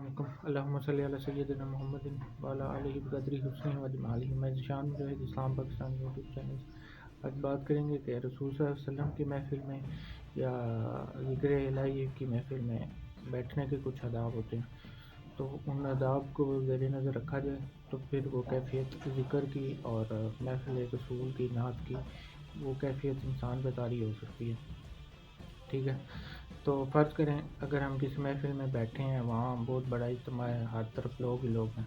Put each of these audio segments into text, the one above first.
علیکم اللہم صلی علی سیدنا محمد وعلی آلہ بقدرہ حسنہ و جمالہ۔ میں ذیشان مجاہد اسلام پاکستان یوٹیوب چینل سے آج بات کریں گے کہ رسول صلی اللہ علیہ وسلم کی محفل میں یا ذکر الہی کی محفل میں بیٹھنے کے کچھ آداب ہوتے ہیں، تو ان آداب کو زیر نظر رکھا جائے تو پھر وہ کیفیت ذکر کی اور محفل رسول کی نعت کی وہ کیفیت انسان پہ طاری ہو سکتی ہے۔ ٹھیک ہے، تو فرض کریں اگر ہم کسی محفل میں بیٹھے ہیں، وہاں بہت بڑا اجتماع ہے، ہر طرف لوگ ہی لوگ ہیں،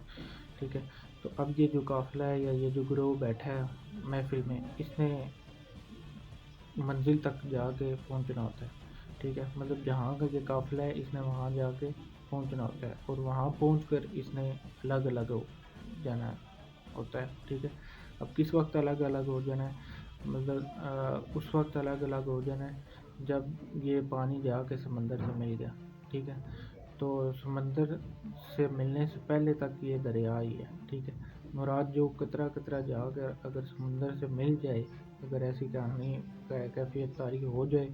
ٹھیک ہے، تو اب یہ جو قافلہ ہے یا یہ جو گروہ بیٹھا ہے محفل میں، اس نے منزل تک جا کے پہنچنا ہوتا ہے، ٹھیک ہے، مطلب جہاں کا یہ قافلہ ہے اس نے وہاں جا کے پہنچنا ہوتا ہے اور وہاں پہنچ کر اس نے الگ الگ جانا ہوتا ہے، ٹھیک ہے۔ اب کس وقت الگ الگ ہو جانا ہے، مطلب اس وقت الگ الگ ہو جانا ہے جب یہ پانی جا کے سمندر سے مل گیا، ٹھیک ہے، تو سمندر سے ملنے سے پہلے تک یہ دریا ہی ہے، ٹھیک ہے۔ مراد جو قطرہ قطرہ جا کر اگر سمندر سے مل جائے، اگر ایسی کہانی کیفیت طاری ہو جائے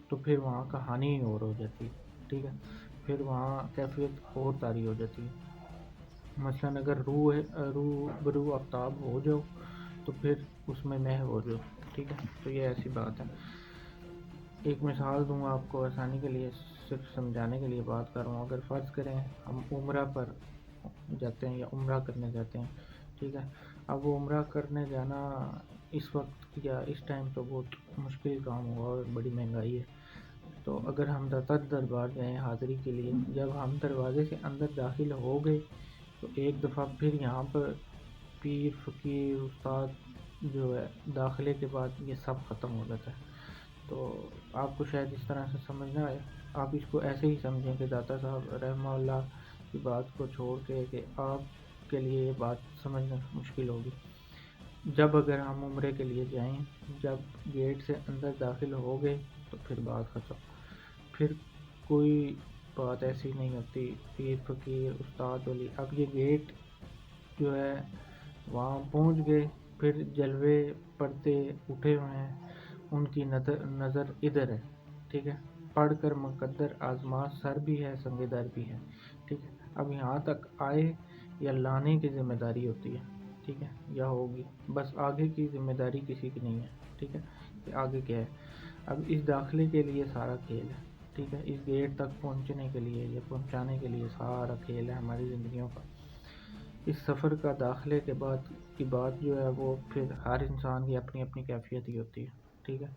تو پھر وہاں کہانی ہی اور ہو جاتی ہے، ٹھیک ہے، پھر وہاں کیفیت اور طاری ہو جاتی ہے۔ مثلاً اگر روح برو آفتاب ہو جاؤ تو پھر اس میں محو ہو جاؤ، ٹھیک ہے، تو یہ ایسی بات ہے۔ ایک مثال دوں گا آپ کو آسانی کے لیے، صرف سمجھانے کے لیے بات کر رہا ہوں۔ اگر فرض کریں ہم عمرہ پر جاتے ہیں یا عمرہ کرنے جاتے ہیں، ٹھیک ہے، اب وہ عمرہ کرنے جانا اس وقت یا اس ٹائم تو بہت مشکل کام ہوا اور بڑی مہنگائی ہے، تو اگر ہم داتا دربار جائیں حاضری کے لیے، جب ہم دروازے سے اندر داخل ہو گئے تو ایک دفعہ پھر یہاں پر پیر فقیر استاد جو ہے داخلے کے بعد یہ سب ختم ہو جاتا ہے۔ تو آپ کو شاید اس طرح سے سمجھ نہ آئے، آپ اس کو ایسے ہی سمجھیں کہ داتا صاحب رحمہ اللہ کی بات کو چھوڑ کے کہ آپ کے لیے یہ بات سمجھنا مشکل ہوگی۔ جب اگر ہم عمرے کے لیے جائیں، جب گیٹ سے اندر داخل ہو گئے تو پھر بات ختم، پھر کوئی بات ایسی نہیں ہوتی پیر فقیر استاد ولی، اب یہ گیٹ جو ہے وہاں پہنچ گئے، پھر جلوے پردے اٹھے ہوئے ہیں، ان کی نظر ادھر ہے، ٹھیک ہے، پڑھ کر مقدر آزماں سر بھی ہے سنگ در بھی ہے، ٹھیک ہے، اب یہاں تک آئے یا لانے کی ذمہ داری ہوتی ہے، ٹھیک ہے، یا ہوگی، بس آگے کی ذمہ داری کسی کی نہیں ہے، ٹھیک ہے، کہ آگے کیا ہے۔ اب اس داخلے کے لیے سارا کھیل ہے، ٹھیک ہے، اس گیٹ تک پہنچنے کے لیے یا پہنچانے کے لیے سارا کھیل ہے ہماری زندگیوں کا۔ اس سفر کا داخلے کے بعد کی بات جو ہے وہ پھر ہر انسان کی اپنی اپنی کیفیت ہی ہوتی ہے، ٹھیک ہے۔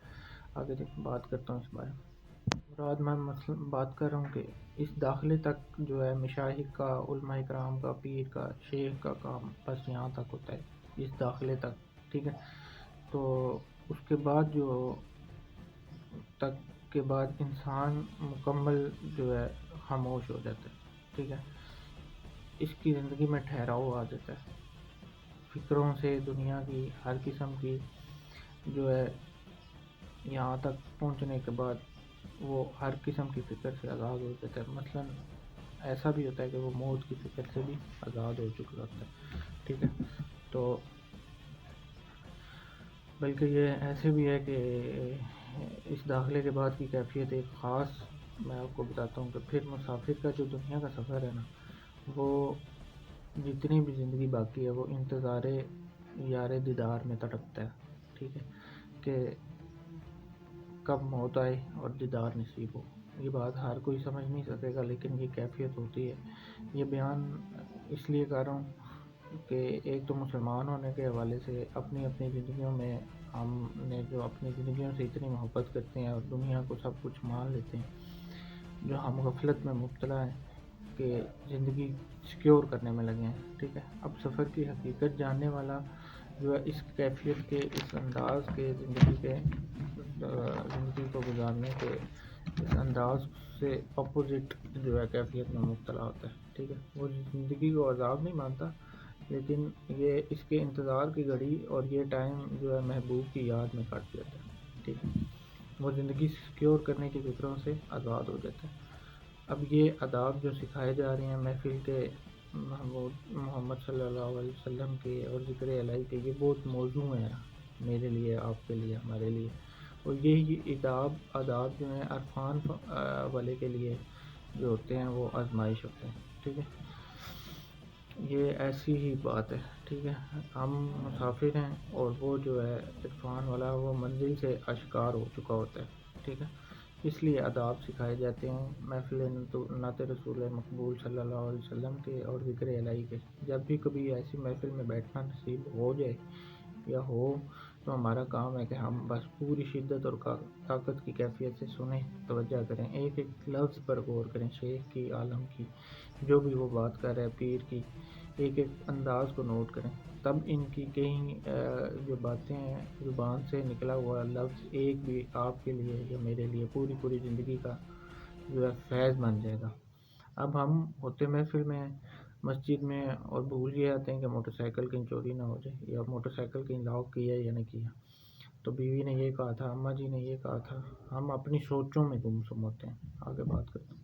آگے بات کرتا ہوں اس بارے میں۔ مراد میں مثلا بات کر رہا ہوں کہ اس داخلے تک جو ہے مشائخ کا، علماء کرام کا، پیر کا، شیخ کا کام بس یہاں تک ہوتا ہے، اس داخلے تک، ٹھیک ہے۔ تو اس کے بعد جو تک کے بعد انسان مکمل جو ہے خاموش ہو جاتا ہے، ٹھیک ہے، اس کی زندگی میں ٹھہراؤ آ جاتا ہے، فکروں سے دنیا کی ہر قسم کی جو ہے یہاں تک پہنچنے کے بعد وہ ہر قسم کی فکر سے آزاد ہو جاتا ہے۔ مثلا ایسا بھی ہوتا ہے کہ وہ موت کی فکر سے بھی آزاد ہو چکا ہوتا ہے، ٹھیک ہے۔ تو بلکہ یہ ایسے بھی ہے کہ اس داخلے کے بعد کی کیفیت ایک خاص میں آپ کو بتاتا ہوں کہ پھر مسافر کا جو دنیا کا سفر ہے نا، وہ جتنی بھی زندگی باقی ہے وہ انتظار یار دیدار میں تڑپتا ہے، ٹھیک ہے، کہ کب موت آئے اور دیدار نصیب ہو۔ یہ بات ہر کوئی سمجھ نہیں سکے گا لیکن یہ کیفیت ہوتی ہے۔ یہ بیان اس لیے کر رہا ہوں کہ ایک تو مسلمان ہونے کے حوالے سے اپنی اپنی زندگیوں میں ہم نے جو اپنی زندگیوں سے اتنی محبت کرتے ہیں اور دنیا کو سب کچھ مان لیتے ہیں، جو ہم غفلت میں مبتلا ہیں کہ زندگی سیکیور کرنے میں لگے ہیں، ٹھیک ہے۔ اب سفر کی حقیقت جاننے والا جو ہے اس کیفیت کے، اس انداز کے زندگی کو گزارنے کے اس انداز سے اپوزٹ جو ہے کیفیت میں مبتلا ہوتا ہے، ٹھیک ہے۔ وہ زندگی کو عذاب نہیں مانتا لیکن یہ اس کے انتظار کی گھڑی اور یہ ٹائم جو ہے محبوب کی یاد میں کٹ جاتا ہے، ٹھیک ہے، وہ زندگی سیکیور کرنے کی فکروں سے آزاد ہو جاتا ہے۔ اب یہ آداب جو سکھائے جا رہے ہیں محفل کے، محمد صلی اللہ علیہ وسلم کے اور ذکر الہی کے، یہ بہت موزوں ہیں میرے لیے، آپ کے لیے، ہمارے لیے، اور یہی آداب جو ہیں عرفان والے کے لیے جو ہوتے ہیں وہ آزمائش ہوتے ہیں۔ ٹھیک ہے، یہ ایسی ہی بات ہے، ٹھیک ہے، ہم مسافر ہیں اور وہ جو ہے عرفان والا وہ منزل سے اشکار ہو چکا ہوتا ہے، ٹھیک ہے، اس لیے آداب سکھائے جاتے ہیں محفل نعت رسول مقبول صلی اللہ علیہ وسلم کے اور ذکر الہی کے۔ جب بھی کبھی ایسی محفل میں بیٹھنا نصیب ہو جائے یا ہو تو ہمارا کام ہے کہ ہم بس پوری شدت اور طاقت کی کیفیت سے سنیں، توجہ کریں، ایک ایک لفظ پر غور کریں، شیخ کی، عالم کی، جو بھی وہ بات کر رہا ہے، پیر کی، ایک ایک انداز کو نوٹ کریں، تب ان کی کئی جو باتیں ہیں زبان سے نکلا ہوا لفظ ایک بھی آپ کے لیے یا میرے لیے پوری پوری زندگی کا جو ہے فیض بن جائے گا۔ اب ہم ہوتے محفل میں مسجد میں اور بھول یہ آتے ہیں کہ موٹر سائیکل کہیں چوری نہ ہو جائے یا موٹر سائیکل کہیں لاک کیا یا نہیں کیا، تو بیوی نے یہ کہا تھا، اماں جی نے یہ کہا تھا، ہم اپنی سوچوں میں گم سم ہوتے ہیں۔ آگے بات کرتے ہیں۔